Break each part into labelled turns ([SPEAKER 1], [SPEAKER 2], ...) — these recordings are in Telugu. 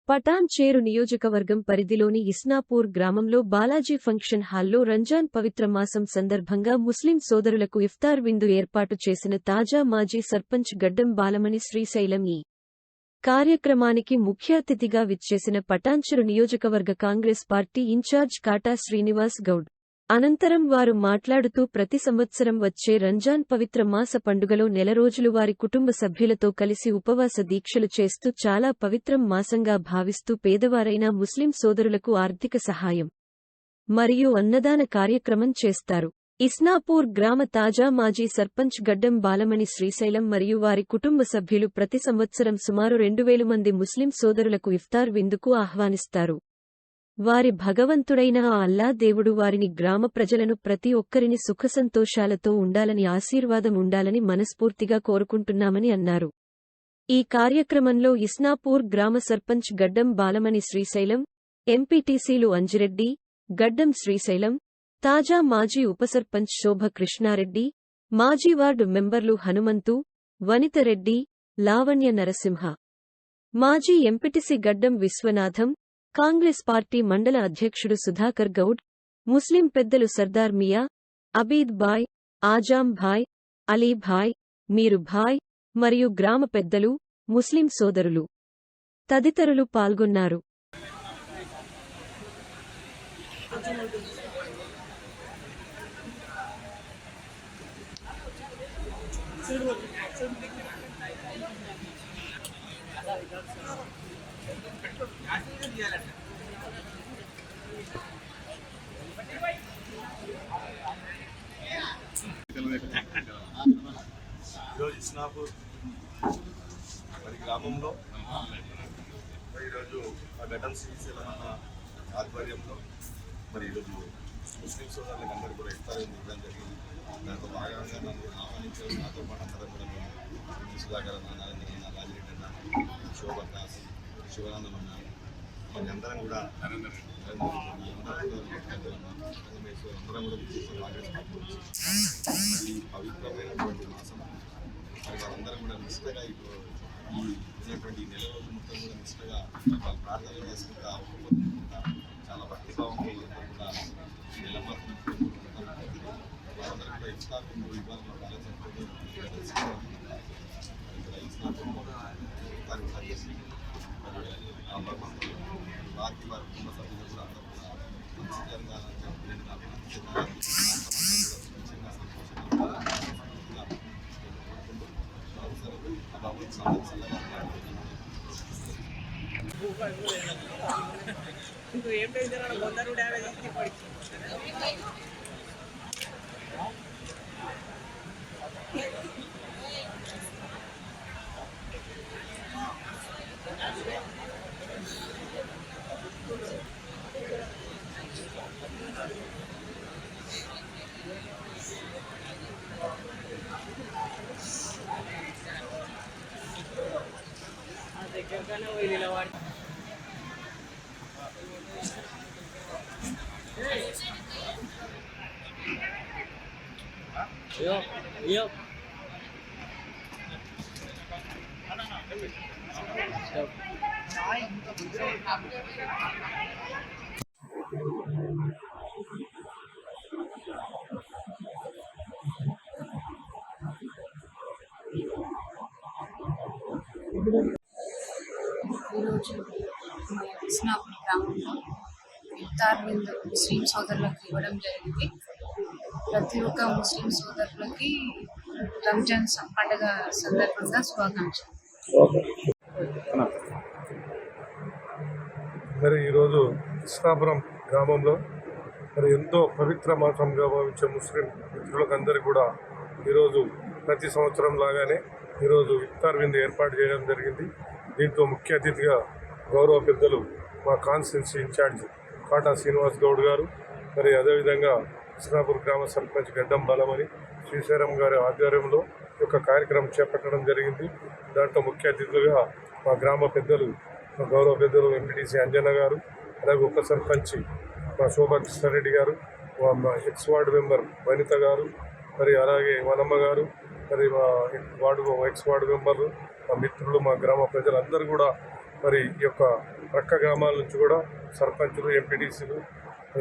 [SPEAKER 1] పటాన్చేరు నియోజకవర్గం పరిధిలోని ఇస్నాపూర్ గ్రామంలో బాలాజీ ఫంక్షన్ హాల్లో రంజాన్ పవిత్ర మాసం సందర్భంగా ముస్లిం సోదరులకు ఇఫ్తార్ విందు ఏర్పాటు చేసిన తాజా మాజీ సర్పంచ్ గడ్డం బాలమణి శ్రీశైలం ఈ కార్యక్రమానికి ముఖ్య అతిథిగా విచ్చేసిన పటాన్చెరు నియోజకవర్గ కాంగ్రెస్ పార్టీ ఇన్ఛార్జ్ కాటా శ్రీనివాస్ గౌడ్ అనంతరం వారు మాట్లాడుతూ ప్రతి సంవత్సరం వచ్చే రంజాన్ పవిత్ర మాస పండుగలో నెల రోజులు వారి కుటుంబ సభ్యులతో కలిసి ఉపవాస దీక్షలు చేస్తూ చాలా పవిత్రం మాసంగా భావిస్తూ పేదవారైన ముస్లిం సోదరులకు ఆర్థిక సహాయం మరియు అన్నదాన కార్యక్రమం చేస్తారు. ఇస్నాపూర్ గ్రామ తాజా మాజీ సర్పంచ్ గడ్డం బాలమణి శ్రీశైలం మరియు వారి కుటుంబ సభ్యులు ప్రతి సంవత్సరం సుమారు 2000 మంది ముస్లిం సోదరులకు ఇఫ్తార్ విందుకు ఆహ్వానిస్తారు. వారి భగవంతుడైన ఆ అల్లా దేవుడు వారిని గ్రామ ప్రజలను ప్రతి ఒక్కరిని సుఖసంతోషాలతో ఉండాలని ఆశీర్వాదం ఉండాలని మనస్ఫూర్తిగా కోరుకుంటున్నామని అన్నారు. ఈ కార్యక్రమంలో ఇస్నాపూర్ గ్రామ సర్పంచ్ గడ్డం బాలమణి శ్రీశైలం, ఎంపీటీసీలు అంజిరెడ్డి, గడ్డం శ్రీశైలం, తాజా మాజీ ఉపసర్పంచ్ శోభ కృష్ణారెడ్డి, మాజీ వార్డు మెంబర్లు హనుమంతు, వనితరెడ్డి, లావణ్య నరసింహ, మాజీ ఎంపీటీసీ గడ్డం విశ్వనాథం, కాంగ్రెస్ పార్టీ మండల అధ్యక్షుడు సుధాకర్ గౌడ్, ముస్లిం పెద్దలు సర్దార్ మియా, అబీద్ భాయ్, ఆజాం భాయ్, అలీ భాయ్, మీరు భాయ్ మరియు గ్రామ పెద్దలు, ముస్లిం సోదరులు తదితరులు పాల్గొన్నారు.
[SPEAKER 2] ఈరోజు ఇస్నాపూర్ మరి గ్రామంలో ఈరోజు గడ్డం శ్రీశైలం అన్న ఆధ్వర్యంలో మరి ఈరోజు ముస్లిం సోదరులకు అందరూ కూడా ఇఫ్తార్ ఇవ్వడం జరిగింది. దాంట్లో భాగంగా నన్ను ఆహ్వానించారు. నాతో పాటు అందరం కూడా మేము సుధాకర్ అన్న, నరేంద్ర అన్న, రాజిరెడ్డి అన్న, శోభకాస్, శివానందం అన్న, మరి అందరం కూడా అందరం కూడా ఈ పవిత్రమైనటువంటి మాసం మరి వాళ్ళందరం కూడా నిష్టగా ఇప్పుడు ఈ ఉన్నటువంటి నెల రోజులు మొత్తం కూడా నిష్టగా వాళ్ళు ప్రార్థనలు చేసుకుంటా ఒప్పుకుంటా చాలా భక్తిభావంతో కూడా నెల మొత్తం వాళ్ళందరూ కూడా ఇస్తాకుంటూ ఇవ్వాలని ఆలోచనతో ఇక్కడ ఇస్తాకుంటూ చేసి ఆ భగవంతుడు వారికి వారి కుటుంబ సభ్యులు కూడా అందరూ కూడా మంచి జరగాలని నేను నాకు చిన్న సంతోషంగా
[SPEAKER 3] Yuk.
[SPEAKER 4] ఈరోజు ఇస్నాపూర్ గ్రామంలో ఇఫ్తార్ విందు ముస్లిం సోదరులకు ఇవ్వడం జరిగింది. ప్రతి ఒక్క ముస్లిం సోదరులకి రంజాన్ పండుగ సందర్భంగా శుభాకాంక్షలు.
[SPEAKER 5] మరి ఈరోజు ఇస్నాపురం గ్రామంలో మరి ఎంతో పవిత్ర మాసంగా భావించే ముస్లిం మిత్రులకు అందరికీ కూడా ఈరోజు ప్రతి సంవత్సరం లాగానే ఈరోజు ఇఫ్తార్ విందు ఏర్పాటు చేయడం జరిగింది. దీంతో ముఖ్య అతిథిగా గౌరవ పెద్దలు మా కాన్స్టిట్యున్సీ ఇన్ఛార్జ్ కాటా శ్రీనివాస్ గౌడ్ గారు, మరి అదేవిధంగా ఇస్నాపూర్ గ్రామ సర్పంచ్ గడ్డం బాలమణి శ్రీశైలం గారి ఆధ్వర్యంలో ఈ యొక్క కార్యక్రమం చేపట్టడం జరిగింది. దాంట్లో ముఖ్య అతిథులుగా మా గ్రామ పెద్దలు, మా గౌరవ పెద్దలు ఎంపీటీసీ అంజన్న గారు, అలాగే ఉప సర్పంచ్ మా శోభా కృష్ణారెడ్డి గారు, మా ఎక్స్ వార్డు మెంబర్ వనిత గారు, మరి అలాగే వనమ్మ గారు, మరి మా ఎక్స్ వార్డు మెంబర్లు, మా మిత్రులు, మా గ్రామ ప్రజలందరూ కూడా మరి ఈ యొక్క ప్రక్క గ్రామాల నుంచి కూడా సర్పంచులు, ఎంపీటీసీలు,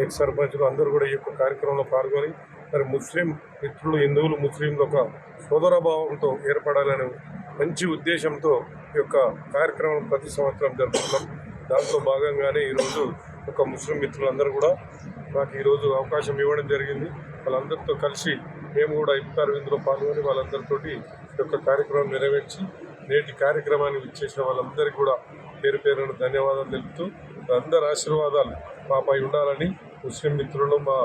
[SPEAKER 5] ఎక్స్ సర్పంచులు అందరూ కూడా ఈ యొక్క కార్యక్రమంలో పాల్గొని మరి ముస్లిం మిత్రులు, హిందువులు, ముస్లింలు ఒక సోదరభావంతో ఏర్పడాలనే మంచి ఉద్దేశంతో ఈ యొక్క కార్యక్రమం ప్రతి సంవత్సరం జరుపుతున్నాం. దాంట్లో భాగంగానే ఈరోజు ఒక ముస్లిం మిత్రులందరూ కూడా నాకు ఈరోజు అవకాశం ఇవ్వడం జరిగింది. వాళ్ళందరితో కలిసి మేము కూడా ఇఫ్తార్ విందులో పాల్గొని వాళ్ళందరితోటి ఈ యొక్క కార్యక్రమం నెరవేర్చి నేటి కార్యక్రమాన్ని ఇచ్చేసిన వాళ్ళందరికీ కూడా పేరు పేరున ధన్యవాదాలు తెలుపుతూ అందరి ఆశీర్వాదాలు మాపై ఉండాలని ముస్లిం మిత్రులు, మా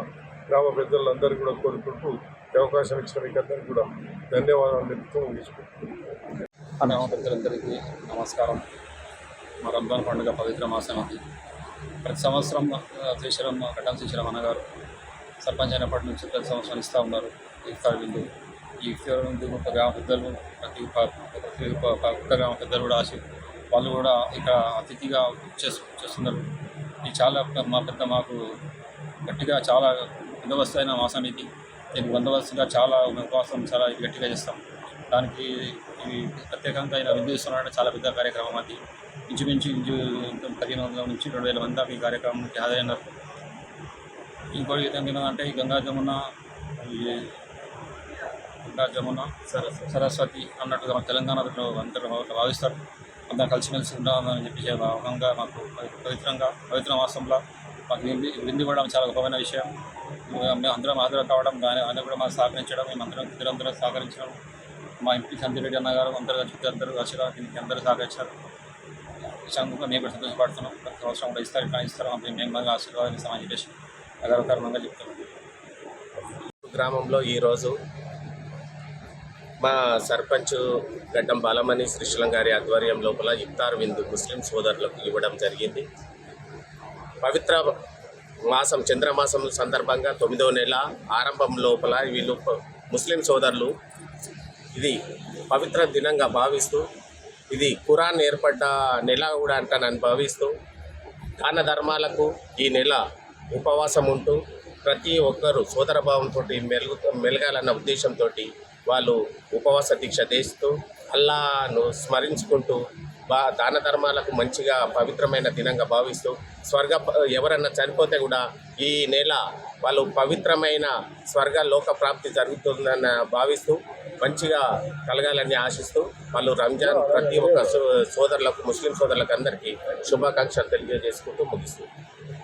[SPEAKER 5] గ్రామ పెద్దలందరూ కూడా కోరుకుంటూ ఈ అవకాశం ఇచ్చిన మీకు అందరికీ కూడా ధన్యవాదాలు తెలుపుతూ ముగించుకుంటున్నాను.
[SPEAKER 6] గ్రామ పెద్దలందరికీ నమస్కారం. మా రంజాన్ పండుగ పవిత్ర మాసం అది. ప్రతి సంవత్సరం గడ్డం శ్రీశైలం అన్నగారు సర్పంచ్ అయినప్పటి నుంచి ప్రతి సంవత్సరం ఇస్తూ ఉన్నారు ఇఫ్తార్ విందు. ఈ ఇఫ్తార్ విందు గ్రామ పెద్దలు, ప్రతి ఒక్క గ్రామ పెద్దలు కూడా వాళ్ళు కూడా ఇక్కడ అతిథిగా చేస్తున్నారు. ఇది చాలా మాకు గట్టిగా చాలా బందోబస్తు అయిన మాసం ఇది. దీనికి బందోబస్తుగా చాలా ఉపవాసం చాలా గట్టిగా చేస్తాం. దానికి ఇది ప్రత్యేకంగా ఇలా విందు ఇస్తున్నారంటే చాలా పెద్ద కార్యక్రమం అది. ఇంచుమించు 1500 నుంచి 2000 మంది దాకా ఈ కార్యక్రమానికి హాజరైనారు. ఇంకోటి ఏంటంటే ఈ గంగా జమున సరస్వతి అన్నట్టుగా మన తెలంగాణలో అందరూ భావిస్తారు. అంతా కలిసిమెలిసి ఉండాలని చెప్పి భాగంగా మాకు పవిత్ర మాసంలో మాకు విందు ఇవ్వడం చాలా గొప్పమైన విషయం. మేము అందరం హాజరు కావడం, ఆయన కూడా మాకు సహకరించడం, మేము అందరం సహకరించడం, మా ఎంపీ సంజయ్ అన్న గారు అందరూ వచ్చిన దీనికి అందరూ సహకరించారు. విషయంగా మేము కూడా సంతోషపడుతున్నాం. ప్రతి సంవత్సరం కూడా ఇస్తారు మేము బాగా ఆశీర్వాదాలు ఇస్తామని చెప్పేసి అగరకారణంగా చెప్తున్నాం.
[SPEAKER 7] గ్రామంలో ఈరోజు మా సర్పంచ్ గడ్డం బాలమణి శ్రీశైలం గారి ఆధ్వర్యం లోపల ఇఫ్తార్ విందు ముస్లిం సోదరులకు ఇవ్వడం జరిగింది. పవిత్ర మాసం చంద్రమాసం సందర్భంగా 9వ నెల ఆరంభం లోపల వీళ్ళు ముస్లిం సోదరులు ఇది పవిత్ర దినంగా భావిస్తూ, ఇది ఖురాన్ ఏర్పడ్డ నెల కూడా అంటానని భావిస్తూ దాన ధర్మాలకు ఈ నెల ఉపవాసం ఉంటూ ప్రతి ఒక్కరూ సోదరభావంతో మెలగాలన్న ఉద్దేశంతో వాళ్ళు ఉపవాస దీక్ష చేస్తూ అల్లాను స్మరించుకుంటూ దాన ధర్మాలకు మంచిగా పవిత్రమైన దినంగా భావిస్తూ ఎవరన్నా చనిపోతే కూడా ఈ నెల వాళ్ళు పవిత్రమైన లోక ప్రాప్తి జరుగుతుందని భావిస్తూ మంచిగా కలగాలని ఆశిస్తూ వాళ్ళు రంజాన్ ప్రతి ఒక్క సోదరులకు, ముస్లిం సోదరులకు అందరికీ శుభాకాంక్షలు తెలియజేసుకుంటూ ముగిస్తుంది.